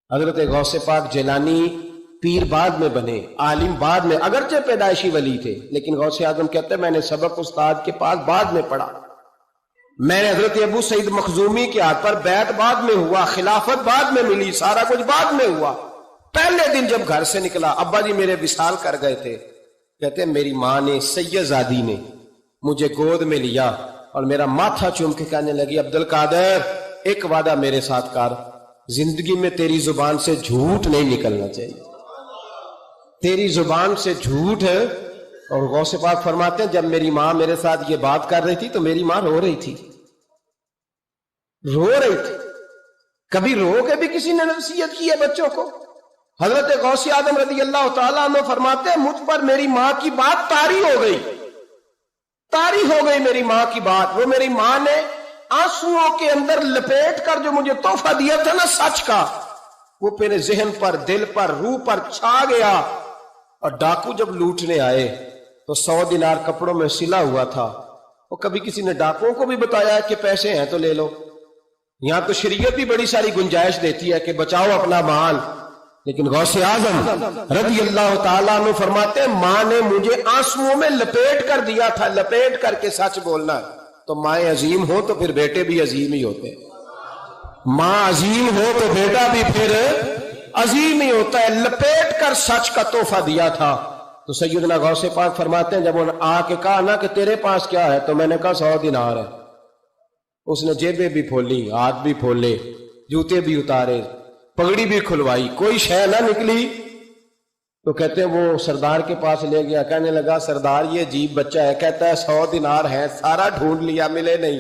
حضرت غوث پاک جیلانی پیر بعد میں بنے، عالم بعد میں، اگرچہ پیدائشی ولی تھے، لیکن غوث اعظم کہتے ہیں میں نے سبق استاد کے پاس بعد میں پڑھا، میں نے حضرت ابو سعید مخزومی کے ہاتھ پر بیعت بعد میں ہوا، خلافت بعد میں ملی، سارا کچھ بعد میں ہوا۔ پہلے دن جب گھر سے نکلا، ابا جی میرے وصال کر گئے تھے، کہتے ہیں میری ماں نے، سید زادی نے مجھے گود میں لیا اور میرا ماتھا چوم کے کہنے لگی عبد القادر ایک وعدہ میرے ساتھ کر، زندگی میں تیری زبان سے جھوٹ نہیں نکلنا چاہیے، تیری زبان سے جھوٹ ہے۔ اور غوث پاک فرماتے ہیں جب میری ماں میرے ساتھ یہ بات کر رہی تھی تو میری ماں رو رہی تھی، رو رہی تھی۔ کبھی رو کے بھی کسی نے نصیحت کی ہے بچوں کو؟ حضرت غوث اعظم رضی اللہ تعالیٰ عنہ فرماتے ہیں مجھ پر میری ماں کی بات طاری ہو گئی، طاری ہو گئی میری ماں کی بات۔ وہ میری ماں نے آنسوؤں کے اندر لپیٹ کر جو مجھے تحفہ دیا تھا نا سچ کا، وہ میرے ذہن پر، دل پر، روح پر چھا گیا۔ اور ڈاکو جب لوٹنے آئے تو 100 دینار کپڑوں میں سلا ہوا تھا، وہ کبھی کسی نے ڈاکوؤں کو بھی بتایا کہ پیسے ہیں تو لے لو؟ یہاں تو شریعت بھی بڑی ساری گنجائش دیتی ہے کہ بچاؤ اپنا مال، لیکن غوث اعظم رضی اللہ تعالیٰ عنہ فرماتے ہیں ماں نے مجھے آنسوؤں میں لپیٹ کر دیا تھا، لپیٹ کر کے سچ بولنا ہے۔ تو مائیں عظیم ہو تو پھر بیٹے بھی عظیم ہی ہوتے ہیں، ماں عظیم ہو تو بیٹا بھی پھر عظیم ہی ہوتا ہے۔ لپیٹ کر سچ کا تحفہ دیا تھا۔ تو سیدنا غوث پاک فرماتے ہیں جب انہوں نے آ کے کہا نا کہ تیرے پاس کیا ہے، تو میں نے کہا 100 دینار ہے۔ اس نے جیبیں بھی کھولی، ہاتھ بھی کھولے، جوتے بھی اتارے، پگڑی بھی کھلوائی، کوئی شے نہ نکلی۔ تو کہتے ہیں وہ سردار کے پاس لے گیا، کہنے لگا سردار یہ عجیب بچہ ہے، کہتا ہے 100 دینار ہے، سارا ڈھونڈ لیا ملے نہیں،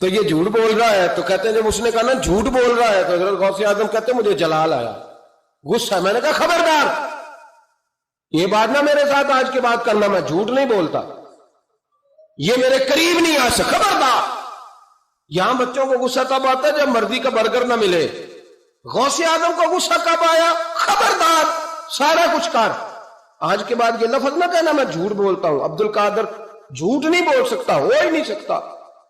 تو یہ جھوٹ بول رہا ہے۔ تو کہتے ہیں جب اس نے کہا نا جھوٹ بول رہا ہے، تو حضرت غوث اعظم کہتے ہیں مجھے جلال آیا، غصہ۔ میں نے کہا خبردار یہ بات نہ میرے ساتھ آج کے بعد کرنا، میں جھوٹ نہیں بولتا، یہ میرے قریب نہیں آ سکتا، خبردار۔ یہاں بچوں کو غصہ تب آتا ہے جب مرضی کا برگر نہ ملے، غوث اعظم کو غصہ کب آیا؟ خبردار سارا کچھ کر، آج کے بعد یہ لفظ نہ کہنا میں جھوٹ بولتا ہوں، عبد القادر جھوٹ نہیں بول سکتا، ہو ہی نہیں سکتا۔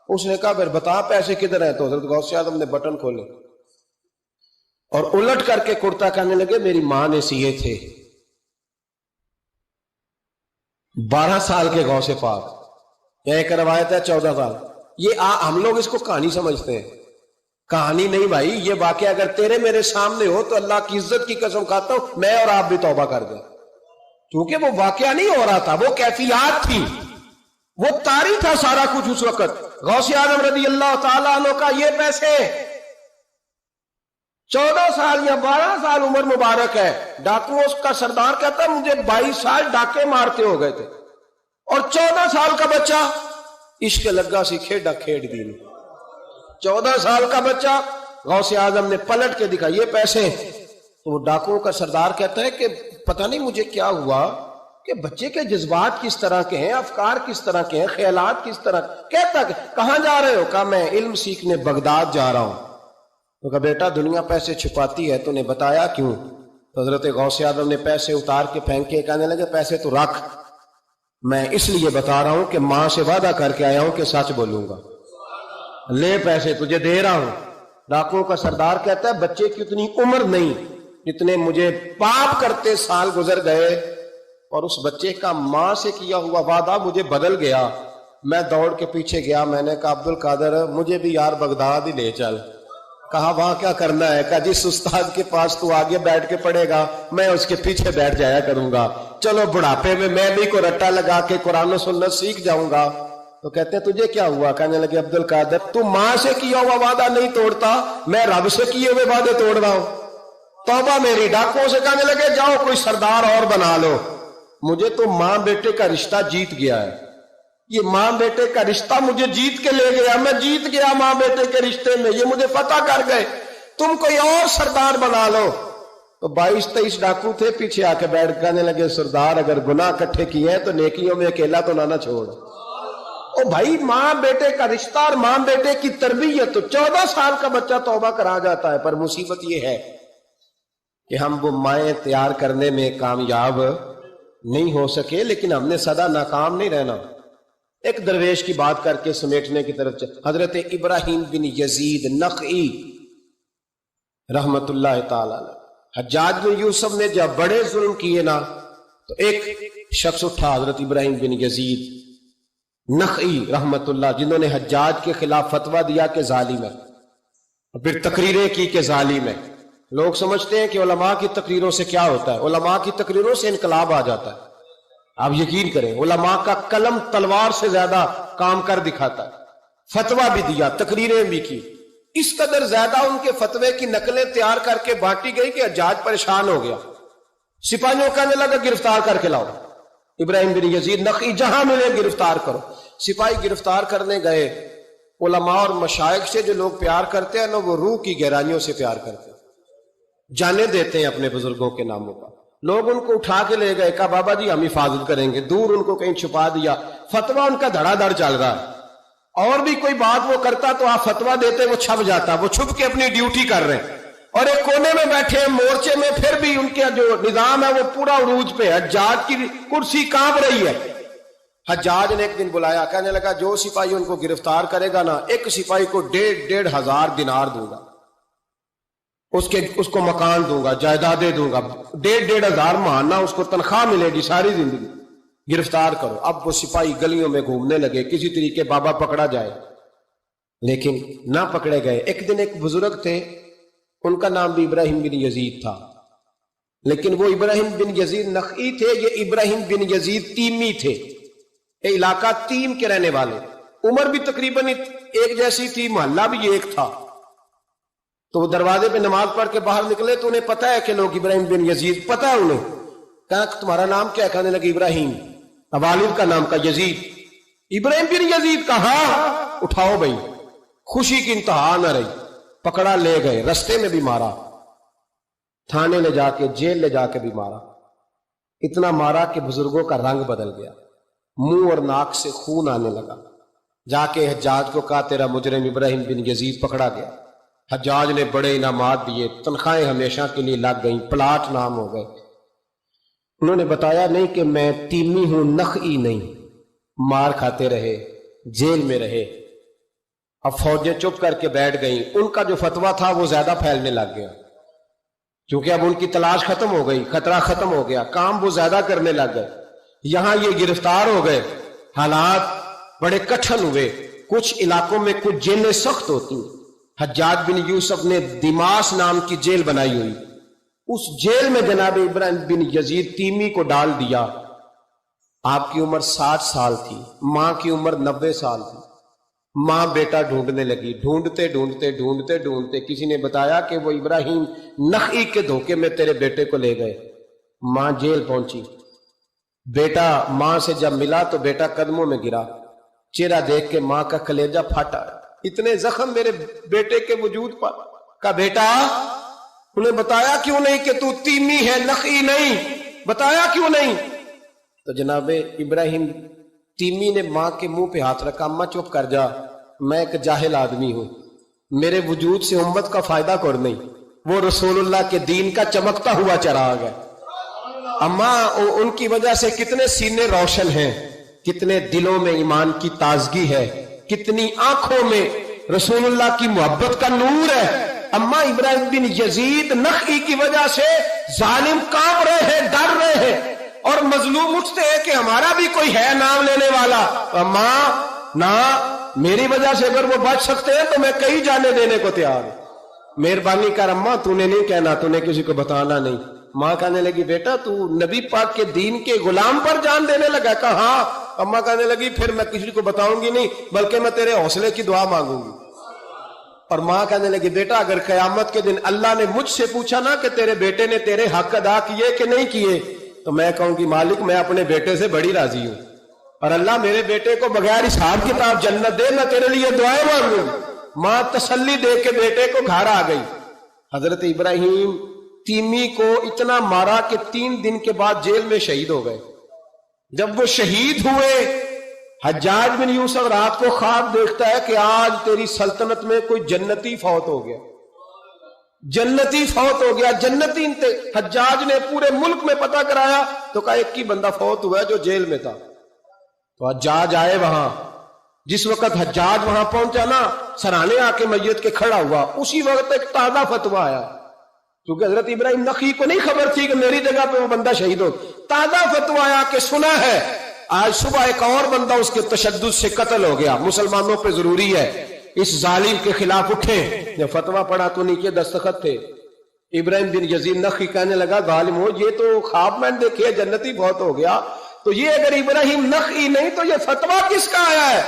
اس نے کہا پھر بتا پیسے کدھر ہیں؟ تو حضرت غوث اعظم نے بٹن کھولے اور الٹ کر کے کرتا کہنے لگے میری ماں نے سیے تھے۔ 12 سال کے غوث پاک، ایک روایت ہے 14 سال۔ یہ ہم لوگ اس کو کہانی سمجھتے ہیں، کہانی نہیں بھائی، یہ واقعہ اگر تیرے میرے سامنے ہو تو اللہ کی عزت کی قسم کھاتا ہوں میں اور آپ بھی توبہ کر دیں، کیونکہ وہ واقعہ نہیں ہو رہا تھا، وہ کیفیات تھی، وہ طاری تھا سارا کچھ اس وقت۔ غوث اعظم رضی اللہ تعالیٰ عنہ کا یہ پیسے 14 سال یا 12 سال عمر مبارک ہے، ڈاکو اس کا سردار کہتا ہے مجھے 22 سال ڈاکے مارتے ہو گئے تھے، اور 14 سال کا بچہ عشق لگا سی کھیڈا کھیڈ دی۔ 14 سال کا بچہ غوث اعظم نے پلٹ کے دکھا یہ پیسے۔ تو وہ ڈاکوؤں کا سردار کہتا ہے کہ پتہ نہیں مجھے کیا ہوا کہ بچے کے جذبات کس طرح کے ہیں، افکار کس طرح کے ہیں، خیالات کس طرح۔ کہتا کہ کہاں جا رہے ہو؟ کہا میں علم سیکھنے بغداد جا رہا ہوں۔ تو کہا بیٹا دنیا پیسے چھپاتی ہے، تو نے بتایا کیوں؟ تو حضرت غوث اعظم نے پیسے اتار کے پھینکے، کہنے لگے پیسے تو رکھ، میں اس لیے بتا رہا ہوں کہ ماں سے وعدہ کر کے آیا ہوں کہ سچ بولوں گا، لے پیسے تجھے دے رہا ہوں۔ ڈاکوؤں کا سردار کہتا ہے بچے کی اتنی عمر نہیں جتنے مجھے پاپ کرتے سال گزر گئے، اور اس بچے کا ماں سے کیا ہوا وعدہ مجھے بدل گیا۔ میں دوڑ کے پیچھے گیا، میں نے کہا عبد القادر مجھے بھی یار بغداد ہی لے چل۔ کہا وہاں کیا کرنا ہے؟ کہا جس استاد کے پاس تو آگے بیٹھ کے پڑھے گا میں اس کے پیچھے بیٹھ جایا کروں گا، چلو بڑھاپے میں بھی کو رٹا لگا کے قرآن و سنت سیکھ جاؤں گا۔ تو کہتے ہیں تجھے کیا ہوا؟ کہنے لگے عبد القادر تو ماں سے کیا ہوا وعدہ نہیں توڑتا، میں رب سے کیے ہوئے وعدے توڑ رہا ہوں، توبہ میری۔ ڈاکوؤں سے کہنے لگے جاؤ کوئی سردار اور بنا لو، مجھے تو ماں بیٹے کا رشتہ جیت گیا ہے، یہ ماں بیٹے کا رشتہ مجھے جیت کے لے گیا، میں جیت گیا ماں بیٹے کے رشتے میں، یہ مجھے فتح کر گئے، تم کوئی اور سردار بنا لو۔ تو 22-23 ڈاکو تھے، پیچھے آ کے بیٹھ کہنے لگے سردار اگر گناہ اکٹھے کیے ہیں تو نیکیوں میں اکیلا تو نہ چھوڑ۔ او بھائی ماں بیٹے کا رشتہ اور ماں بیٹے کی تربیت، تو 14 سال کا بچہ توبہ کرا جاتا ہے، پر مصیبت یہ ہے کہ ہم وہ مائیں تیار کرنے میں کامیاب نہیں ہو سکے، لیکن ہم نے سدا ناکام نہیں رہنا۔ ایک درویش کی بات کر کے سمیٹنے کی طرف حضرت ابراہیم بن یزید نخعی रहमतुल्लाह ताला अलैह। हज्जाज बिन यूसुफ ने जब बड़े जुल्म किए ना, तो एक शख्स उठा, हजरत इब्राहिम बिन यजीद नखई रहमतुल्लाह, जिन्होंने हज्जाज के खिलाफ फतवा दिया कि जालिम है, और फिर तकरीरें की कि जालिम है। लोग समझते हैं कि उलमा की तकरीरों से क्या होता है, उलमा की तकरीरों से इनकलाब आ जाता है। आप यकीन करें, उलमा का कलम तलवार से ज्यादा काम कर दिखाता है। फतवा भी दिया, तकरीरें भी की, इस कदर ज्यादा उनके फतवे की नकलें तैयार करके बांटी गई कि हज्जाज परेशान हो गया। सिपाहियों कहने लगा गिरफ्तार करके लाओ इब्राहिम बिन यजीद नखी, जहां मिले गिरफ्तार करो। सिपाही गिरफ्तार करने गए। उलमा और मशाइख से जो लोग प्यार करते हैं ना, वो रूह की गहराइयों से प्यार करते हैं, जाने देते हैं अपने बुजुर्गों के नामों पर। लोग उनको उठा के ले गए, कहा बाबा जी हम हिफाजत करेंगे, दूर उनको कहीं छुपा दिया। फतवा उनका धड़ाधड़ चल रहा है, और भी कोई बात वो करता तो आप फतवा देते, वो छप जाता, वो छुप के अपनी ड्यूटी कर रहे हैं। और एक कोने में बैठे हैं मोर्चे में, फिर भी उनका जो निजाम है वो पूरा उरूज पे है। हज्जाज की कुर्सी कांप रही है। हज्जाज ने एक दिन बुलाया, कहने लगा जो सिपाही उनको गिरफ्तार करेगा ना, एक सिपाही को 1,500 दिनार दूंगा, उसको मकान दूंगा, जायदादें दूंगा, 1,500 मानना, उसको तनख्वाह मिलेगी सारी जिंदगी। गिरफ्तार करो। अब वो सिपाही गलियों में घूमने लगे, किसी तरीके बाबा पकड़ा जाए, लेकिन ना पकड़े गए। एक दिन एक बुजुर्ग थे, उनका नाम भी इब्राहिम बिन यजीद था, लेकिन वो इब्राहिम बिन यजीद नखई थे, ये इब्राहिम बिन यजीद तीमी थे। ये इलाका तीम के रहने वाले, उम्र भी तकरीबन एक जैसी थी, मोहल्ला भी एक था। तो वो दरवाजे पे नमाज पढ़ के बाहर निकले, तो उन्हें पता है कि लोग इब्राहिम बिन यजीद, पता है उन्हें। कहा तुम्हारा नाम क्या है? कहने लगे इब्राहिम। वालिद का नाम का यजीद। इब्राहिम बिन यजीद कहा, उठाओ भाई। खुशी की इंतहा न रही, पकड़ा ले गए, रस्ते में भी मारा, थाने ले जाके, जेल ले जाके भी मारा। इतना मारा कि बुजुर्गों का रंग बदल गया, मुंह और नाक से खून आने लगा। जाके हज्जाज को कहा तेरा मुजरिम इब्राहिम बिन यजीद पकड़ा गया। हज्जाज ने बड़े इनामात दिए, तनख्वाहें हमेशा के लिए लग गई, प्लाट नाम हो गए। उन्होंने बताया नहीं कि मैं तीमी हूं, नखई नहीं। मार खाते रहे, जेल में रहे। अब फौजें चुप करके बैठ गई। उनका जो फतवा था वो ज्यादा फैलने लग गया, क्योंकि अब उनकी तलाश खत्म हो गई, खतरा खत्म हो गया, काम वो ज्यादा करने लग गए। यहां ये गिरफ्तार हो गए, हालात बड़े कठिन हुए। कुछ इलाकों में कुछ जेलें सख्त होती। हज्जाज बिन यूसुफ ने दिमाश नाम की जेल बनाई हुई, उस जेल में जनाब इब्राहिम बिन यजीद तीमी को डाल दिया। आपकी उम्र 60 साल थी, मां की उम्र 90 साल थी। मां बेटा ढूंढने लगी, ढूंढते ढूंढते ढूंढते ढूंढते किसी ने बताया कि वो इब्राहिम नखई के धोखे में तेरे बेटे को ले गए। मां जेल पहुंची, बेटा मां से जब मिला तो बेटा कदमों में गिरा। चेहरा देख के मां का कलेजा फटा, इतने जख्म मेरे बेटे के वजूद पर। का बेटा, उन्हें बताया क्यों नहीं कि तू तीमी है, नखई नहीं? बताया क्यों नहीं? तो जनाबे इब्राहिम तीमी ने मां के मुंह पे हाथ रखा, अम्मा चुप कर जा, मैं एक जाहिल आदमी हूं, मेरे वजूद से उम्मत का फायदा कोई नहीं। वो रसूलुल्लाह के दीन का चमकता हुआ चिराग है। अम्मा, उनकी वजह से कितने सीने रोशन हैं, कितने दिलों में ईमान की ताजगी है, कितनी आंखों में रसूलुल्लाह की मोहब्बत का नूर है। अम्मा, इब्राहिम बिन यजीद नखई की वजह से जालिम कांप रहे हैं, डर रहे हैं, और मजलूम उठते हैं कि हमारा भी कोई है नाम लेने वाला। अम्मा ना, मेरी वजह से अगर वो बच सकते हैं तो मैं कई जाने देने को तैयार हूं। मेहरबानी कर अम्मा, तूने नहीं कहना, तूने किसी को बताना नहीं। मां कहने लगी बेटा तू नबी पाक के दीन के गुलाम पर जान देने लगा? कहा हाँ। अम्मा कहने लगी फिर मैं किसी को बताऊंगी नहीं, बल्कि मैं तेरे हौसले की दुआ मांगूंगी। और मां कहने लगी बेटा अगर कयामत के दिन अल्लाह ने मुझसे पूछा ना कि तेरे बेटे ने तेरे हक अदा किए कि नहीं किए, तो मैं कहूंगी मालिक मैं अपने बेटे से बड़ी राजी हूं, और अल्लाह मेरे बेटे को बगैर हिसाब किताब जन्नत दे, मैं तेरे लिए दुआएं मांगूंगी। मां तसल्ली दे के बेटे को घर आ गई। हजरत इब्राहिम तीमी को इतना मारा कि 3 दिन के बाद जेल में शहीद हो गए। जब वो शहीद हुए, हज्जाज बिन यूसुफ रात को ख्वाब देखता है कि आज तेरी सल्तनत में कोई जन्नती फौत हो गया, जन्नती फौत हो गया। जन्नती हज्जाज ने पूरे मुल्क में पता कराया तो कहा एक ही बंदा फौत हुआ है जो जेल में था। तो हज्जाज आए वहां। जिस वक्त हज्जाज वहां पहुंचा ना, सराहने आके मैयत के खड़ा हुआ, उसी वक्त एक ताजा फतवा आया क्योंकि हजरत इब्राहिम नखी को नहीं खबर थी कि मेरी जगह पे वो बंदा शहीद हो। ताजा फतवा आया कि सुना है आज सुबह एक और बंदा उसके तशद्दुद से कत्ल हो गया, मुसलमानों पे जरूरी है इस जालिम के खिलाफ उठे। जब फतवा पढ़ा तो नीचे दस्तखत थे। इब्राहिम बिन यजीद नखी कहने लगा जालिम हो, ये तो ख्वाब मैंने देखे जन्नती बहुत हो गया, तो ये अगर इब्राहिम नखी नहीं तो ये फतवा किसका आया है?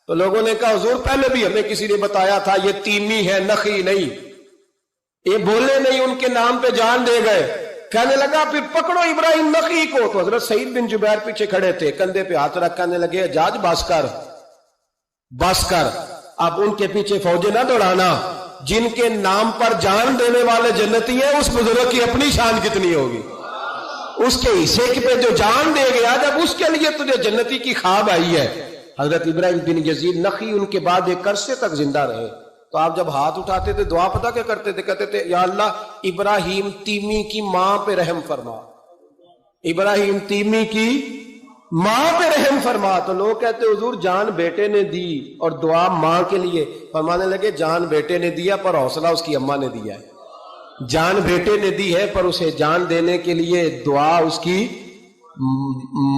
तो लोगों ने कहा हुजूर पहले भी हमें किसी ने बताया था ये तीमी है नखी नहीं, ये बोले नहीं उनके नाम पे जान दे गए। कहने लगा फिर पकड़ो इब्राहिम नखी को। तो हजरत सईद बिन जुबैर पीछे खड़े थे, कंधे पे हाथ रख कहने लगे जाज बस कर, अब उनके पीछे फौजें ना दौड़ाना, जिनके नाम पर जान देने वाले जन्नती है उस बुजुर्ग की अपनी शान कितनी होगी, उसके हिस्से पे जो जान दे गया जब उसके लिए तुझे जन्नती की ख्वाब आई है। हजरत इब्राहिम बिन यजीद नखी उनके बाद एक अरसे तक जिंदा रहे। तो आप जब हाथ उठाते थे दुआ पता क्या करते थे? कहते थे या अल्लाह इब्राहिम तीमी की मां पे रहम फरमा, इब्राहिम तीमी की मां पे रहम फरमा। तो लोग कहते हुजूर जान बेटे ने दी और दुआ मां के लिए। फरमाने लगे जान बेटे ने दिया पर हौसला उसकी अम्मा ने दिया है। जान बेटे ने दी है पर उसे जान देने के लिए दुआ उसकी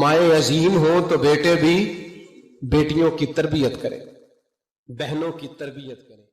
माए अजीम हो तो बेटे भी बेटियों की तरबियत करें, बहनों की तरबियत करें।